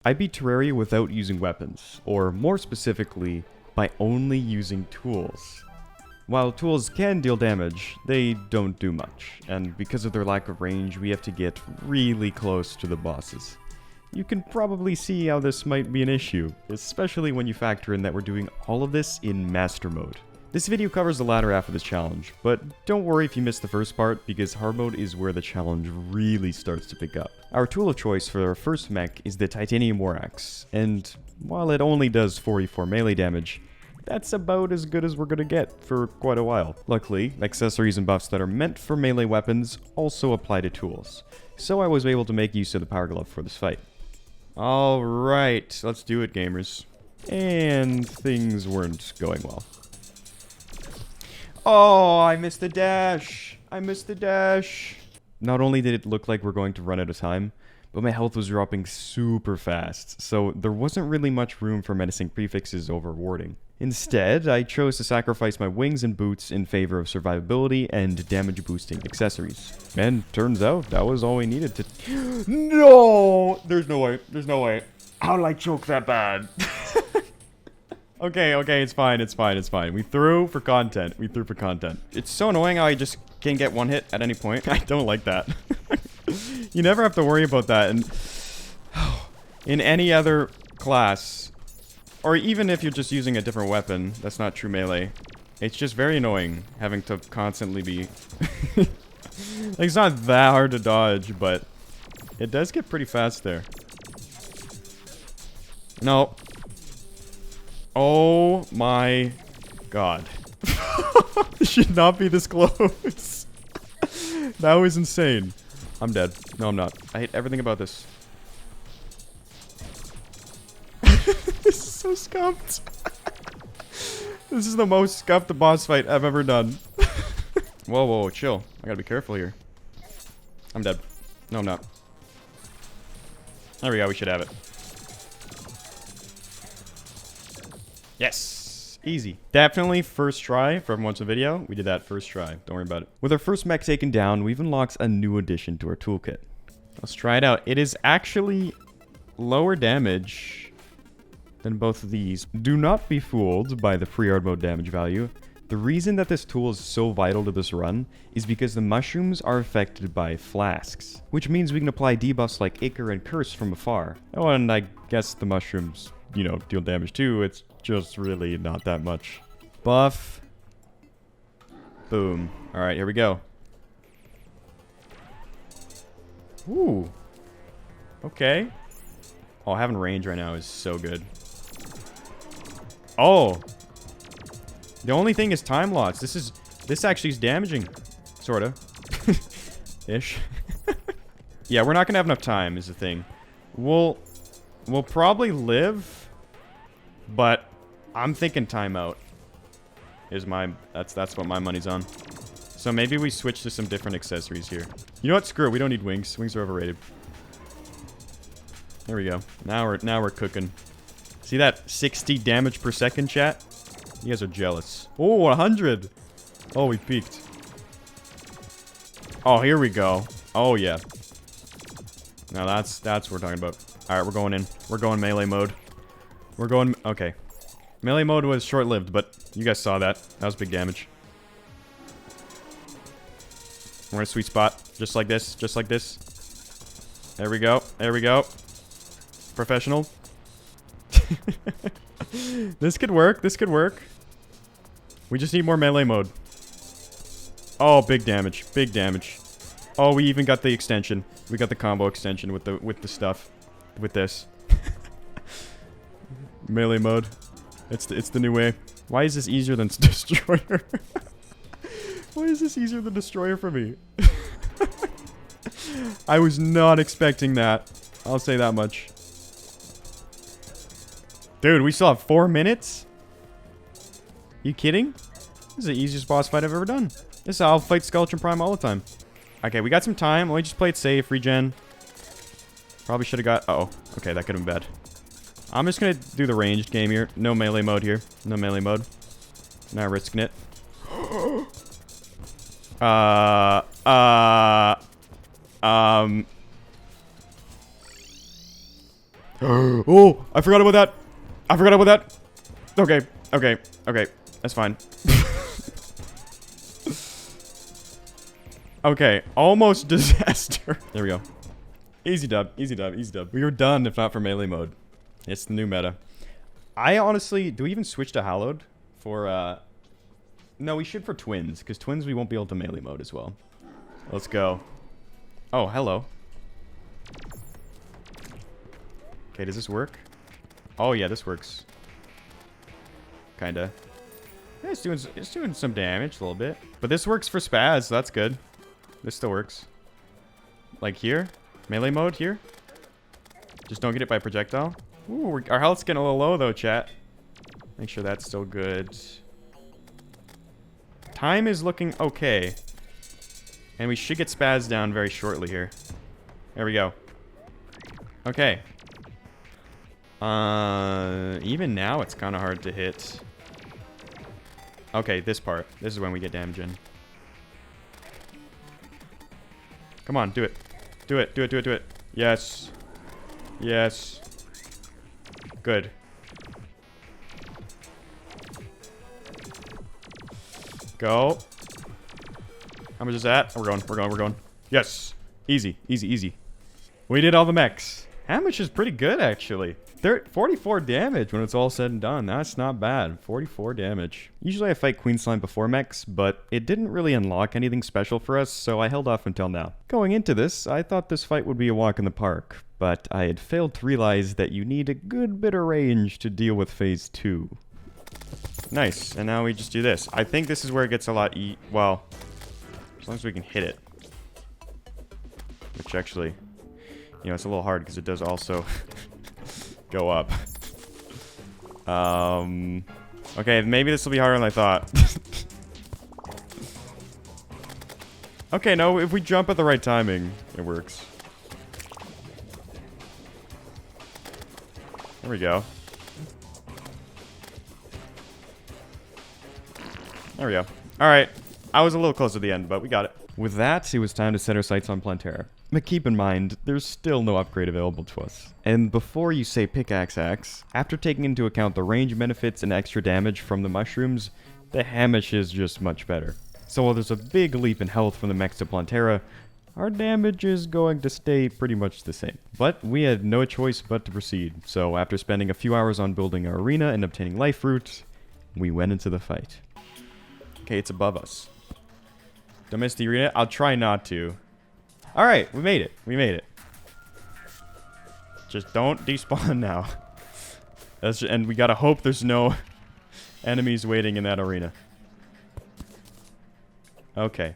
I beat Terraria without using weapons, or more specifically, by only using tools. While tools can deal damage, they don't do much, and because of their lack of range, we have to get really close to the bosses. You can probably see how this might be an issue, especially when you factor in that we're doing all of this in Master Mode. This video covers the latter half of this challenge, but don't worry if you missed the first part, because hard mode is where the challenge really starts to pick up. Our tool of choice for our first mech is the Titanium War Axe, and while it only does 44 melee damage, that's about as good as we're gonna get for quite a while. Luckily, accessories and buffs that are meant for melee weapons also apply to tools, so I was able to make use of the Power Glove for this fight. Alright, let's do it, gamers. And things weren't going well. Oh, I missed the dash! I missed the dash! Not only did it look like we're going to run out of time, but my health was dropping super fast, so there wasn't really much room for menacing prefixes over warding. Instead, I chose to sacrifice my wings and boots in favor of survivability and damage boosting accessories. And turns out that was all we needed to— No! There's no way. There's no way. How did I choke that bad? Okay, it's fine, it's fine. We threw for content. It's so annoying how I just can't get one hit at any point. I don't like that. You never have to worry about that. And in any other class, or even if you're just using a different weapon that's not true melee, it's just very annoying having to constantly be... Like, it's not that hard to dodge, but it does get pretty fast there. No. Oh my god. This should not be this close. That was insane. I'm dead. No, I'm not. I hate everything about this. This is so scuffed. This is the most scuffed boss fight I've ever done. Whoa, chill. I gotta be careful here. I'm dead. No, I'm not. There we go, we should have it. Yes! Easy. Definitely first try for everyone watching the video. We did that first try. Don't worry about it. With our first mech taken down, we've unlocked a new addition to our toolkit. Let's try it out. It is actually lower damage than both of these. Do not be fooled by the pre-hard mode damage value. The reason that this tool is so vital to this run is because the mushrooms are affected by flasks, which means we can apply debuffs like Ichor and Curse from afar. Oh, and I guess the mushrooms, you know, deal damage too. It's just really not that much. Buff. Boom. Alright, here we go. Ooh. Okay. Oh, having range right now is so good. Oh. The only thing is time loss. This actually is damaging. Sorta. Ish. Yeah, we're not gonna have enough time is the thing. We'll probably live, but I'm thinking timeout is that's what my money's on. So maybe we switch to some different accessories here. You know what? Screw it. We don't need wings. Wings are overrated. There we go. Now we're cooking. See that 60 damage per second, chat? You guys are jealous. Oh, 100. Oh, we peaked. Oh, here we go. Oh yeah. Now that's what we're talking about. All right, we're going in. We're going melee mode. We're going... Okay. Melee mode was short-lived, but you guys saw that. That was big damage. We're in a sweet spot. Just like this. Just like this. There we go. There we go. Professional. This could work. This could work. We just need more melee mode. Oh, big damage. Big damage. Oh, we even got the extension. We got the combo extension with the stuff. With this. Melee mode. It's the new way. Why is this easier than Destroyer? Why is this easier than Destroyer for me? I was not expecting that. I'll say that much. Dude, we still have 4 minutes? You kidding? This is the easiest boss fight I've ever done. This is how I'll fight Skeleton Prime all the time. Okay, we got some time. Let me just play it safe. Regen. Probably should have got... Uh-oh. Okay, that could have been bad. I'm just gonna do the ranged game here. No melee mode here. No melee mode. Not risking it. Oh, I forgot about that. I forgot about that. Okay, okay, okay. That's fine. Okay, almost disaster. There we go. Easy dub, easy dub, easy dub. We were done if not for melee mode. It's the new meta. I honestly, do we even switch to hallowed for, no, we should for twins, because twins we won't be able to melee mode as well. Let's go. Oh, hello. Okay, does this work? Oh yeah, this works. Kinda. Yeah, it's doing some damage a little bit. But this works for spaz, so that's good. This still works. Like here? Melee mode here? Just don't get it by projectile. Ooh, our health's getting a little low though, chat. Make sure that's still good. Time is looking okay. And we should get spaz down very shortly here. There we go. Okay. Even now it's kind of hard to hit. Okay, this part. This is when we get damage in. Come on, do it. Do it, do it, do it, do it. Yes. Yes. Good. Go. How much is that? We're going, we're going, we're going. Yes. Easy, easy, easy. We did all the mechs. Damage is pretty good, actually. 44 damage when it's all said and done. That's not bad. 44 damage. Usually I fight Queen Slime before mechs, but it didn't really unlock anything special for us, so I held off until now. Going into this, I thought this fight would be a walk in the park, but I had failed to realize that you need a good bit of range to deal with phase 2. Nice, and now we just do this. I think this is where it gets a lot well, as long as we can hit it. Which actually, you know, it's a little hard because it does also go up. Okay, maybe this will be harder than I thought. Okay, no, if we jump at the right timing, it works. There we go. There we go. Alright. I was a little close at the end, but we got it. With that, it was time to set our sights on Plantera. But keep in mind, there's still no upgrade available to us. And before you say pickaxe axe, after taking into account the range benefits and extra damage from the mushrooms, the Hamish is just much better. So while there's a big leap in health from the mechs to Plantera, our damage is going to stay pretty much the same. But we had no choice but to proceed, so after spending a few hours on building our arena and obtaining life fruit, we went into the fight. Okay, it's above us. Don't miss the arena? I'll try not to. Alright, we made it. We made it. Just don't despawn now. And we gotta hope there's no enemies waiting in that arena. Okay.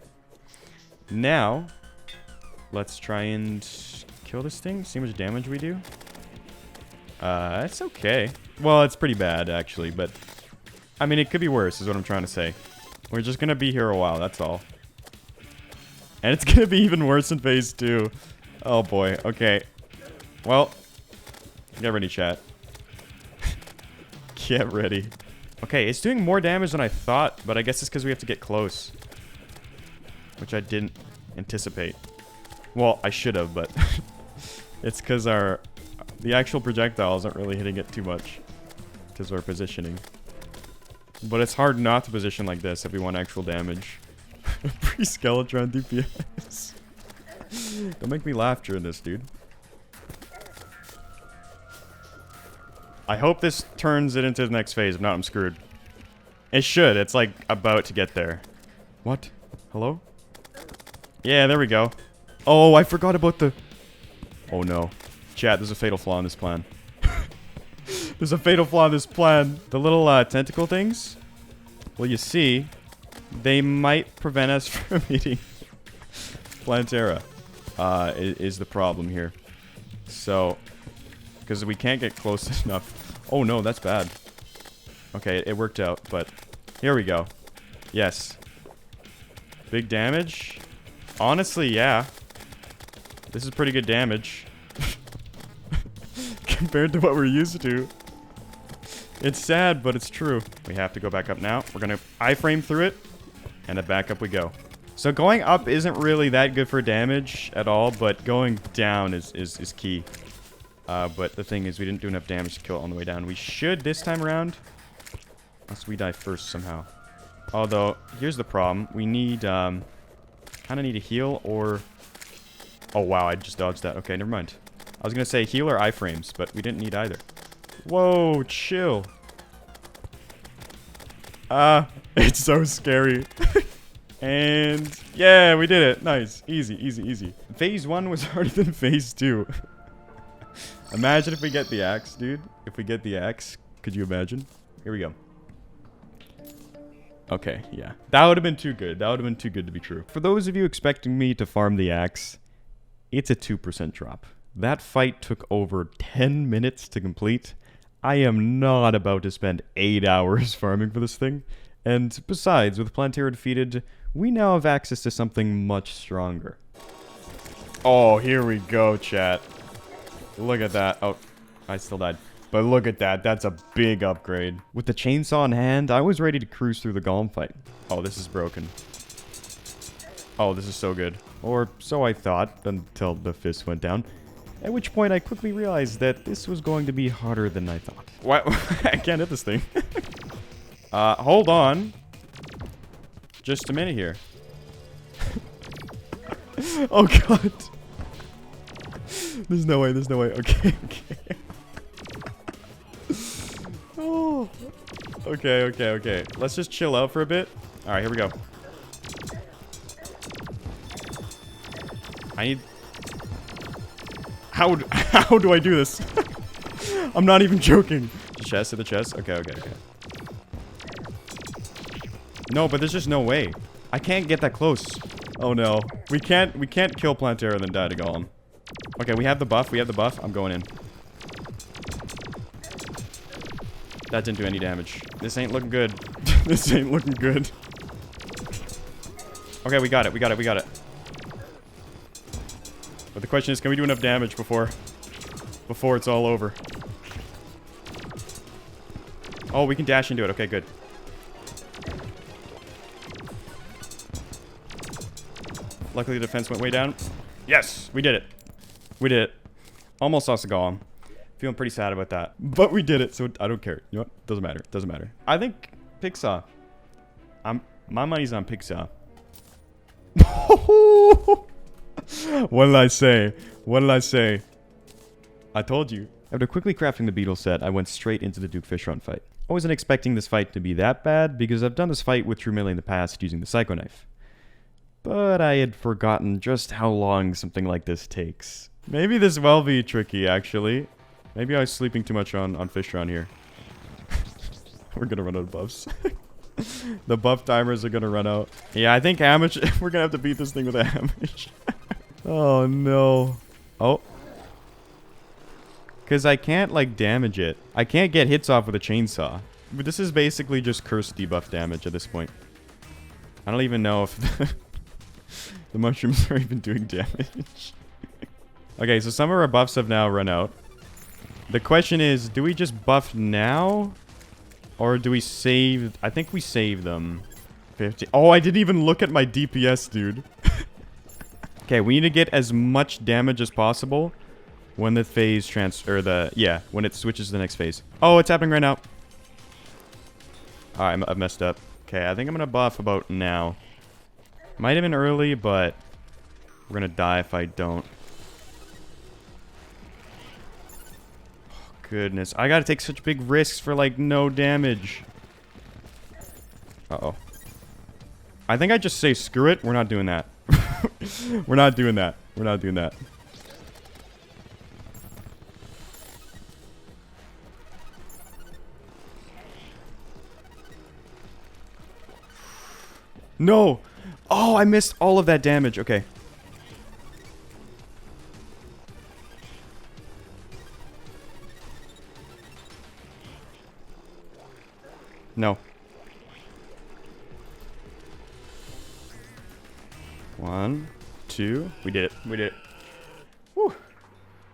Now, let's try and kill this thing. See how much damage we do. It's okay. Well, it's pretty bad, actually, but I mean, it could be worse, is what I'm trying to say. We're just gonna be here a while, that's all. And it's gonna be even worse in phase 2. Oh boy, okay. Well, get ready, chat. Get ready. Okay, it's doing more damage than I thought, but I guess it's because we have to get close. Which I didn't anticipate. Well, I should have, but it's because the actual projectiles aren't really hitting it too much. Because of our positioning. But it's hard not to position like this if we want actual damage. Pre-Skeletron DPS. Don't make me laugh during this, dude. I hope this turns it into the next phase. If not, I'm screwed. It should. It's like about to get there. What? Hello? Yeah, there we go. Oh, I forgot about the... Oh no. Chat, there's a fatal flaw in this plan. There's a fatal flaw in this plan. The little tentacle things. Well, you see... They might prevent us from eating Plantera, is the problem here. So, because we can't get close enough. Oh no, that's bad. Okay, it worked out, but here we go. Yes. Big damage? Honestly, yeah. This is pretty good damage. Compared to what we're used to. It's sad, but it's true. We have to go back up now. We're gonna iframe through it. And then back up we go. So going up isn't really that good for damage at all, but going down is key. But the thing is, we didn't do enough damage to kill it on the way down. We should this time around. Unless we die first somehow. Although, here's the problem. We need, kind of need a heal or... Oh, wow, I just dodged that. Okay, never mind. I was going to say heal or iframes, but we didn't need either. Whoa, chill. It's so scary. And yeah, we did it. Nice. Easy, easy, easy. Phase 1 was harder than Phase 2. Imagine if we get the axe, dude. If we get the axe, could you imagine? Here we go. Okay, yeah. That would have been too good. That would have been too good to be true. For those of you expecting me to farm the axe, it's a 2% drop. That fight took over 10 minutes to complete. I am not about to spend 8 hours farming for this thing. And besides, with Plantera defeated, we now have access to something much stronger. Oh, here we go, chat. Look at that. Oh, I still died. But look at that. That's a big upgrade. With the chainsaw in hand, I was ready to cruise through the golem fight. Oh, this is broken. Oh, this is so good. Or so I thought until the fist went down. At which point I quickly realized that this was going to be harder than I thought. What? I can't hit this thing. Hold on. Just a minute here. Oh god. There's no way, there's no way. Okay, okay. Oh. Okay, okay, okay. Let's just chill out for a bit. Alright, here we go. I need... How do I do this? I'm not even joking. The chest, to the chest. Okay, okay, okay. No, but there's just no way. I can't get that close. Oh no. We can't kill Plantera and then die to Golem. Okay, we have the buff. We have the buff. I'm going in. That didn't do any damage. This ain't looking good. This ain't looking good. Okay, we got it. We got it. We got it. But the question is, can we do enough damage before it's all over? Oh, we can dash into it. Okay, good. Luckily, the defense went way down. Yes, we did it. We did it. Almost lost the Golem. Feeling pretty sad about that. But we did it, so I don't care. You know what? Doesn't matter. Doesn't matter. I think Pixar. My money's on Pixar. What did I say? What did I say? I told you. After quickly crafting the beetle set, I went straight into the Duke Fishron fight. I wasn't expecting this fight to be that bad, because I've done this fight with True Melee in the past using the Psycho Knife. But I had forgotten just how long something like this takes. Maybe this will be tricky, actually. Maybe I was sleeping too much on Fishron here. We're gonna run out of buffs. The buff timers are gonna run out. Yeah, I think Hamish... We're gonna have to beat this thing with a Hamish. Oh, no. Oh. Because I can't, like, damage it. I can't get hits off with a chainsaw. But this is basically just curse debuff damage at this point. I don't even know if the mushrooms are even doing damage. Okay, so some of our buffs have now run out. The question is, do we just buff now? Or do we save... I think we save them. 50. Oh, I didn't even look at my DPS, dude. Okay, we need to get as much damage as possible when the phase when it switches to the next phase. Oh, it's happening right now. Alright, I messed up. Okay, I think I'm gonna buff about now. Might have been early, but we're gonna die if I don't. Oh, goodness, I gotta take such big risks for, like, no damage. Uh-oh. I think I just say screw it. We're not doing that. We're not doing that. We're not doing that. No! Oh, I missed all of that damage. Okay. No. 1, 2. We did it. We did it. Woo.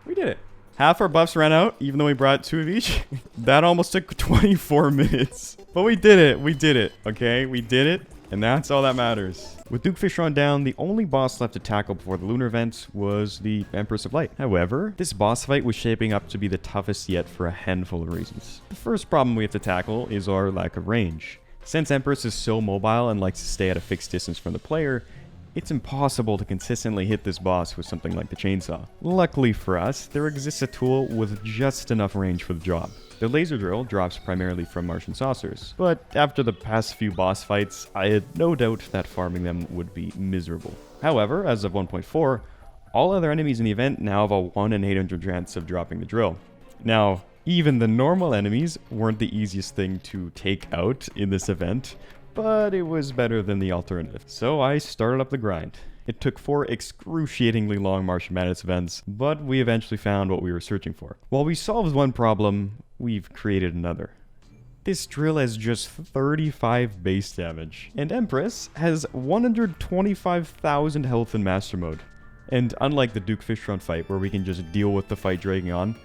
We did it. Half our buffs ran out, even though we brought 2 of each. That almost took 24 minutes. But we did it. We did it. Okay? We did it. And that's all that matters. With Duke Fishron down, the only boss left to tackle before the lunar event was the Empress of Light. However, this boss fight was shaping up to be the toughest yet for a handful of reasons. The first problem we have to tackle is our lack of range. Since Empress is so mobile and likes to stay at a fixed distance from the player, it's impossible to consistently hit this boss with something like the chainsaw. Luckily for us, there exists a tool with just enough range for the job. The laser drill drops primarily from Martian saucers, but after the past few boss fights, I had no doubt that farming them would be miserable. However, as of 1.4, all other enemies in the event now have a 1 in 800 chance of dropping the drill. Now, even the normal enemies weren't the easiest thing to take out in this event, but it was better than the alternative. So I started up the grind. It took 4 excruciatingly long Martian Madness events, but we eventually found what we were searching for. While we solved one problem, we've created another. This drill has just 35 base damage, and Empress has 125,000 health in Master Mode. And unlike the Duke Fishron fight, where we can just deal with the fight dragging on,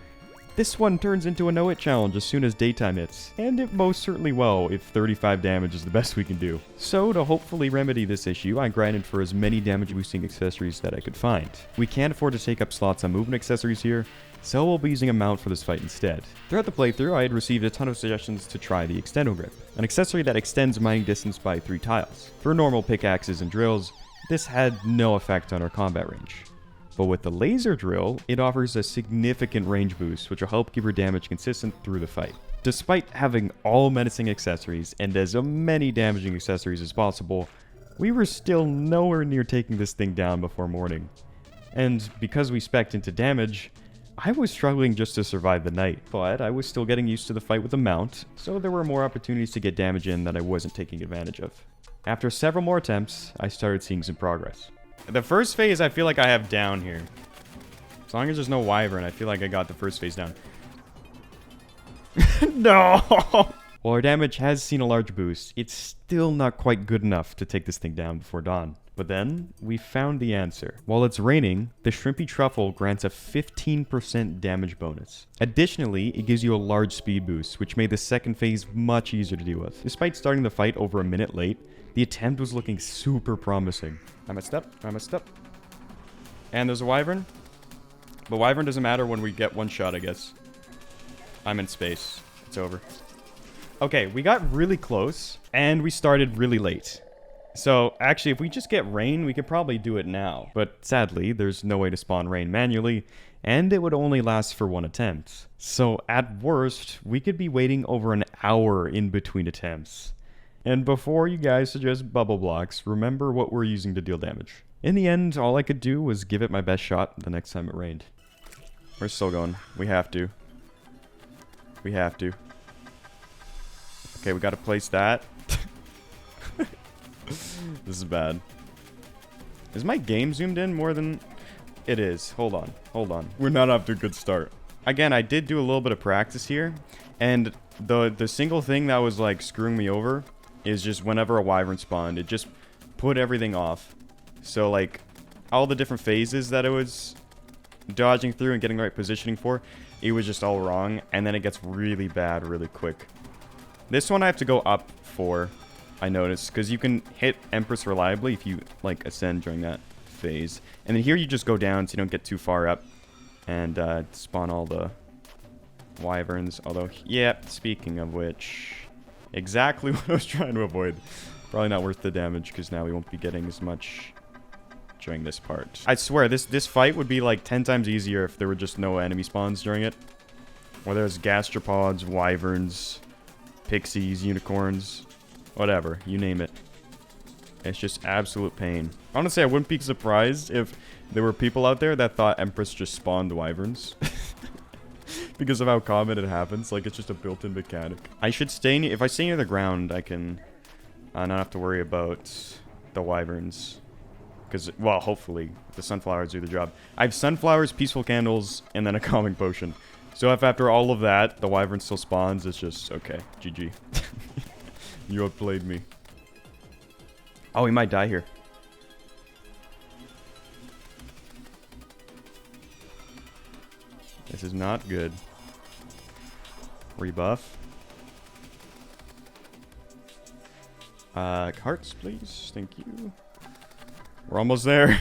this one turns into a no-hit challenge as soon as daytime hits, and it most certainly will if 35 damage is the best we can do. So to hopefully remedy this issue, I grinded for as many damage boosting accessories that I could find. We can't afford to take up slots on movement accessories here, so we'll be using a mount for this fight instead. Throughout the playthrough, I had received a ton of suggestions to try the Extendo Grip, an accessory that extends mining distance by 3 tiles. For normal pickaxes and drills, this had no effect on our combat range. But with the laser drill, it offers a significant range boost, which will help keep her damage consistent through the fight. Despite having all menacing accessories and as many damaging accessories as possible, we were still nowhere near taking this thing down before morning. And because we spec'd into damage, I was struggling just to survive the night, but I was still getting used to the fight with the mount, so there were more opportunities to get damage in that I wasn't taking advantage of. After several more attempts, I started seeing some progress. The first phase I feel like I have down here. As long as there's no wyvern, I feel like I got the first phase down. No! While our damage has seen a large boost, it's still not quite good enough to take this thing down before dawn. But then, we found the answer. While it's raining, the Shrimpy Truffle grants a 15% damage bonus. Additionally, it gives you a large speed boost, which made the second phase much easier to deal with. Despite starting the fight over a minute late, the attempt was looking super promising. I messed up. And there's a wyvern. But wyvern doesn't matter when we get one shot, I guess. I'm in space. It's over. Okay, we got really close, and we started really late. So, actually, if we just get rain, we could probably do it now. But sadly, there's no way to spawn rain manually, and it would only last for one attempt. So, at worst, we could be waiting over an hour in between attempts. And before you guys suggest bubble blocks, remember what we're using to deal damage. In the end, all I could do was give it my best shot the next time it rained. We're still going. We have to. We have to. Okay, we gotta place that. This is bad. Is my game zoomed in more than... It is. Hold on. Hold on. We're not off to a good start. Again, I did do a little bit of practice here. And the single thing that was like screwing me over is just whenever a wyvern spawned, it just put everything off. So like all the different phases that it was dodging through and getting the right positioning for, it was just all wrong. And then it gets really bad really quick. This one I have to go up for, I noticed, because you can hit Empress reliably if you like ascend during that phase. And then here you just go down so you don't get too far up and spawn all the wyverns. Although, yeah, speaking of which, exactly what I was trying to avoid. Probably not worth the damage because now we won't be getting as much during this part. I swear, this fight would be like 10 times easier if there were just no enemy spawns during it. Whether there's gastropods, wyverns, pixies, unicorns, whatever, you name it. It's just absolute pain. Honestly, I wouldn't be surprised if there were people out there that thought Empress just spawned wyverns. Because of how common it happens. Like, it's just a built-in mechanic. I should stay if I stay near the ground, I can not have to worry about the wyverns. Because, well, hopefully, the sunflowers do the job. I have sunflowers, peaceful candles, and then a calming potion. So if after all of that, the wyvern still spawns, it's just, okay, GG. You outplayed me. Oh, he might die here. This is not good. Rebuff. Hearts, please. Thank you. We're almost there.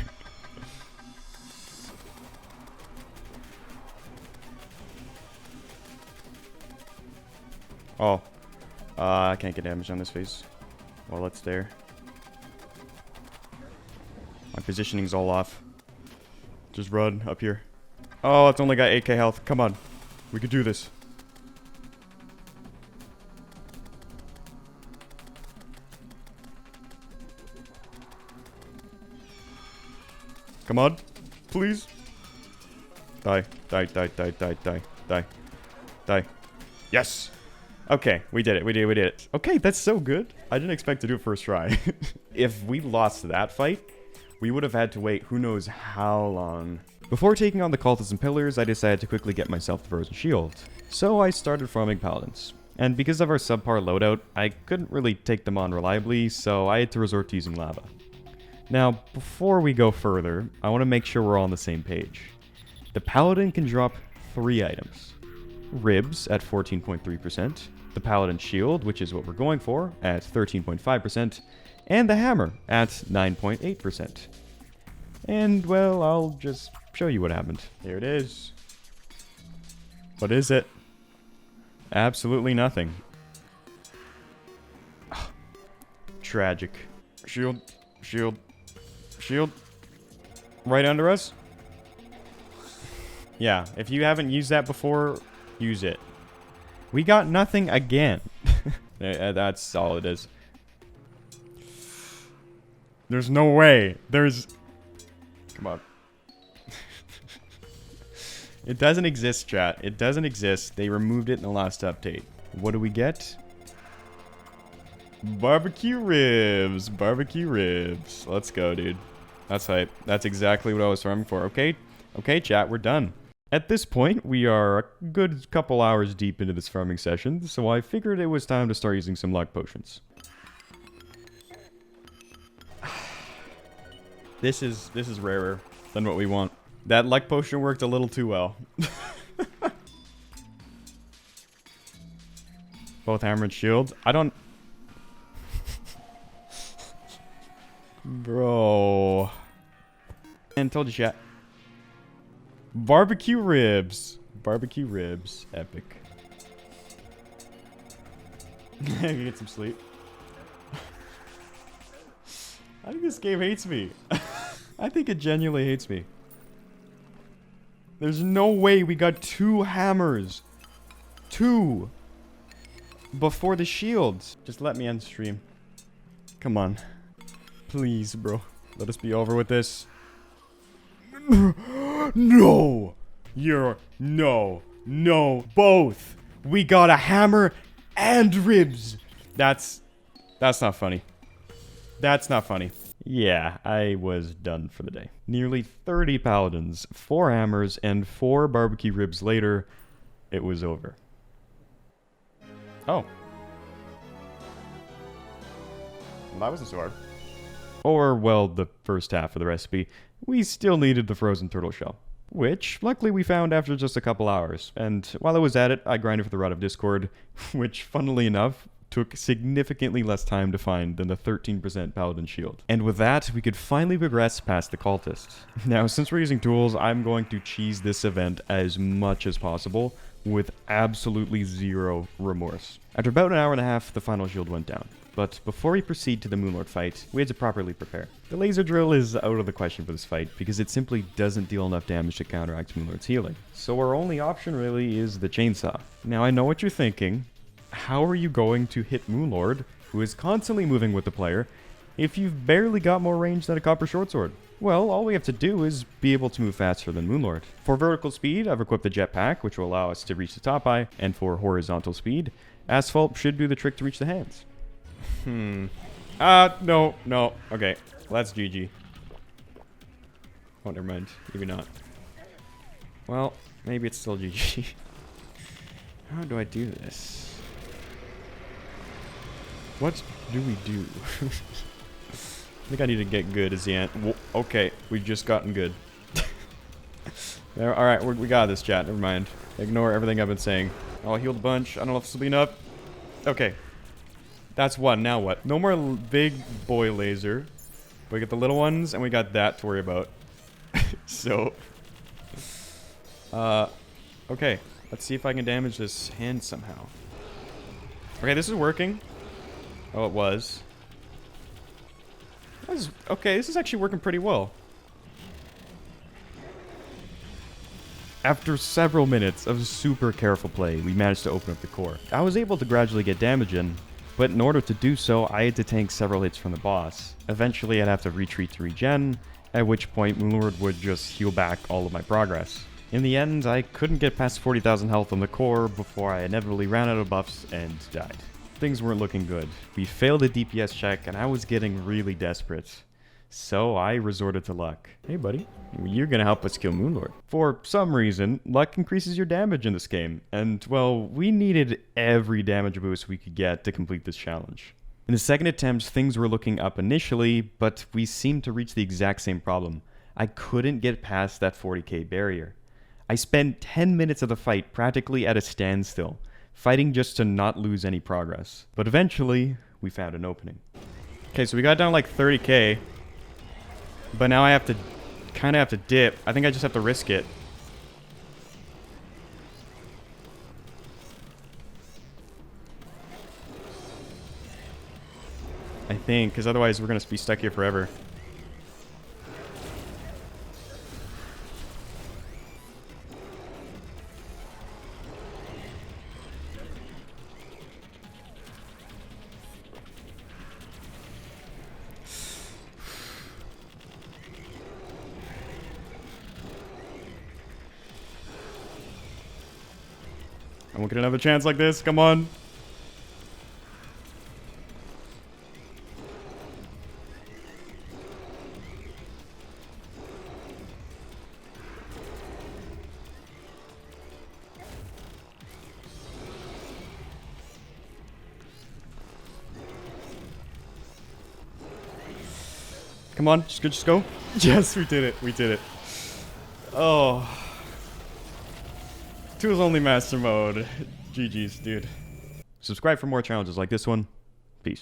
Oh. I can't get damage on this phase while it's there. My positioning's all off. Just run up here. Oh, it's only got 8k health. Come on. We could do this. Come on. Please. Die. Die, die, die, die, die, die. Die. Yes! Okay, we did it. We did it. Okay, that's so good. I didn't expect to do it first try. If we lost that fight, we would have had to wait who knows how long. Before taking on the cultists and pillars, I decided to quickly get myself the frozen shield. So I started farming paladins. And because of our subpar loadout, I couldn't really take them on reliably, so I had to resort to using lava. Now, before we go further, I want to make sure we're all on the same page. The paladin can drop 3 items. Ribs at 14.3%, the paladin shield, which is what we're going for, at 13.5%, and the hammer at 9.8%. And, well, I'll just show you what happened. Here it is. What is it? Absolutely nothing. Oh, tragic. Shield, shield, shield. Right under us? Yeah, if you haven't used that before, use it. We got nothing again. That's all it is. There's no way. There's... Come on. It doesn't exist, chat. It doesn't exist. They removed it in the last update. What do we get? Barbecue ribs. Barbecue ribs. Let's go, dude. That's hype. That's exactly what I was farming for. Okay? Okay, chat. We're done. At this point, we are a good couple hours deep into this farming session, so I figured it was time to start using some luck potions. This is rarer than what we want. That luck potion worked a little too well. Both hammer and shield. I don't... Bro. And told you, chat. Barbecue ribs. Barbecue ribs. Epic. I can get some sleep. I think this game hates me. I think it genuinely hates me. There's no way we got 2 hammers. 2. Before the shields. Just let me end stream. Come on. Please, bro. Let us be over with this. No! No, both! We got a hammer and ribs! That's not funny. That's not funny. Yeah, I was done for the day. Nearly 30 paladins, 4 hammers, and 4 barbecue ribs later, it was over. Oh. Well, that wasn't so hard. Or, well, the first half of the recipe. We still needed the frozen turtle shell, which luckily we found after just a couple hours. And while I was at it, I grinded for the Rod of Discord, which, funnily enough, took significantly less time to find than the 13% paladin shield. And with that, we could finally progress past the cultists. Now, since we're using tools, I'm going to cheese this event as much as possible with absolutely zero remorse. After about an hour and a half, the final shield went down. But before we proceed to the Moonlord fight, we had to properly prepare. The laser drill is out of the question for this fight because it simply doesn't deal enough damage to counteract Moonlord's healing. So our only option really is the chainsaw. Now I know what you're thinking. How are you going to hit Moonlord, who is constantly moving with the player, if you've barely got more range than a copper short sword? Well, all we have to do is be able to move faster than Moonlord. For vertical speed, I've equipped the jetpack, which will allow us to reach the top eye, and for horizontal speed, asphalt should do the trick to reach the hands. No. Okay, that's GG. Oh, never mind. Maybe not. Well, maybe it's still GG. How do I do this? What do we do? I think I need to get good as the ant. Okay, we've just gotten good. Alright, we got this, chat. Never mind. Ignore everything I've been saying. I'll heal a bunch. I don't know if this will be enough. Okay. That's one. Now what? No more big boy laser. We got the little ones, and we got that to worry about. So, okay. Let's see if I can damage this hand somehow. Okay, this is working. Oh, it was. Okay, this is actually working pretty well. After several minutes of super careful play, we managed to open up the core. I was able to gradually get damage in, but in order to do so, I had to tank several hits from the boss. Eventually, I'd have to retreat to regen, at which point Moonlord would just heal back all of my progress. In the end, I couldn't get past 40,000 health on the core before I inevitably ran out of buffs and died. Things weren't looking good. We failed a DPS check, and I was getting really desperate. So I resorted to luck. Hey buddy, you're gonna help us kill Moonlord. For some reason, luck increases your damage in this game, and well, we needed every damage boost we could get to complete this challenge. In the second attempt, things were looking up initially, but we seemed to reach the exact same problem. I couldn't get past that 40k barrier. I spent 10 minutes of the fight practically at a standstill, fighting just to not lose any progress. But eventually, we found an opening. Okay, so we got down like 30k. But now I have to, kind of have to dip. I think I just have to risk it. I think, because otherwise we're going to be stuck here forever. I won't get another chance like this. Come on. Come on, just go. Yes, we did it. We did it. Oh. Tools only master mode. GG's, dude. Subscribe for more challenges like this one. Peace.